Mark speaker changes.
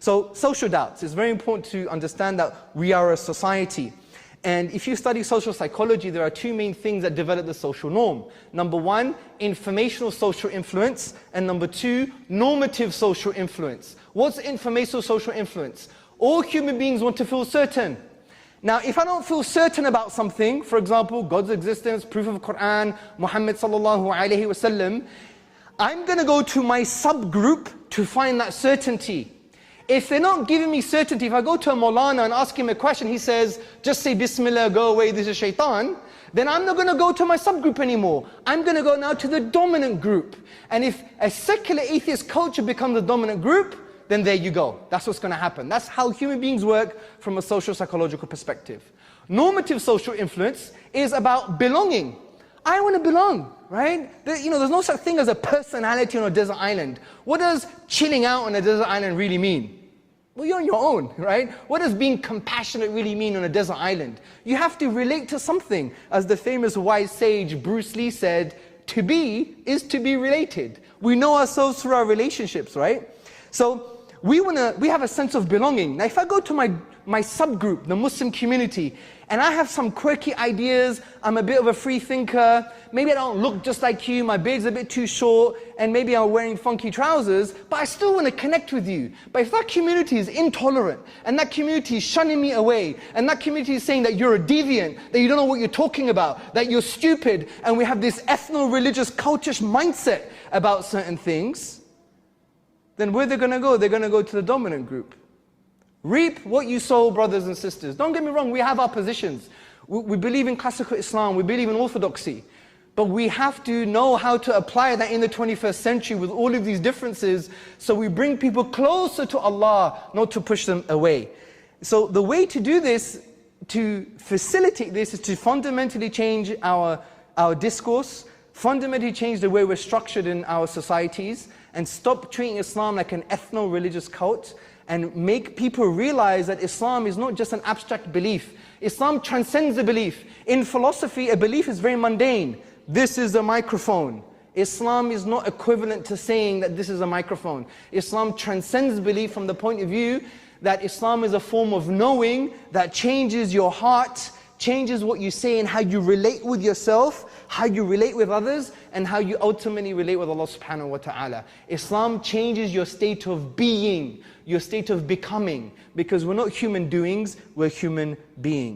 Speaker 1: So social doubts. It's very important to understand that we are a society. And if you study social psychology, there are two main things that develop the social norm. Number one, informational social influence. And number two, normative social influence. What's informational social influence? All human beings want to feel certain. Now, if I don't feel certain about something, for example, God's existence, proof of Quran, Muhammad sallallahu alayhi wasallam, I'm going to go to my subgroup to find that certainty. If they're not giving me certainty, if I go to a Maulana and ask him a question, he says, just say Bismillah, go away, this is shaitan, then I'm not going to go to my subgroup anymore. I'm going to go now to the dominant group. And if a secular atheist culture becomes the dominant group, then there you go. That's what's going to happen. That's how human beings work from a social psychological perspective. Normative social influence is about belonging. I want to belong, right? There's no such thing as a personality on a desert island. What does chilling out on a desert island really mean? Well, you're on your own, right? What does being compassionate really mean on a desert island? You have to relate to something. As the famous wise sage Bruce Lee said, to be is to be related. We know ourselves through our relationships, right? So we have a sense of belonging. Now, if I go to my subgroup, the Muslim community, and I have some quirky ideas, I'm a bit of a free thinker, maybe I don't look just like you, my beard's a bit too short, and maybe I'm wearing funky trousers, but I still want to connect with you. But if that community is intolerant, and that community is shunning me away, and that community is saying that you're a deviant, that you don't know what you're talking about, that you're stupid, and we have this ethno-religious, cultish mindset about certain things, then where they're going to go? They're going to go to the dominant group. Reap what you sow, brothers and sisters. Don't get me wrong, we have our positions. We believe in classical Islam, we believe in orthodoxy. But we have to know how to apply that in the 21st century with all of these differences, so we bring people closer to Allah, not to push them away. So the way to do this, to facilitate this, is to fundamentally change our discourse, fundamentally change the way we're structured in our societies, and stop treating Islam like an ethno-religious cult, and make people realize that Islam is not just an abstract belief. Islam transcends the belief. In philosophy, a belief is very mundane. This is a microphone. Islam is not equivalent to saying that this is a microphone. Islam transcends belief from the point of view that Islam is a form of knowing that changes your heart, changes what you say and how you relate with yourself, how you relate with others, and how you ultimately relate with Allah subhanahu wa ta'ala. Islam changes your state of being, your state of becoming, because we're not human doings, we're human beings.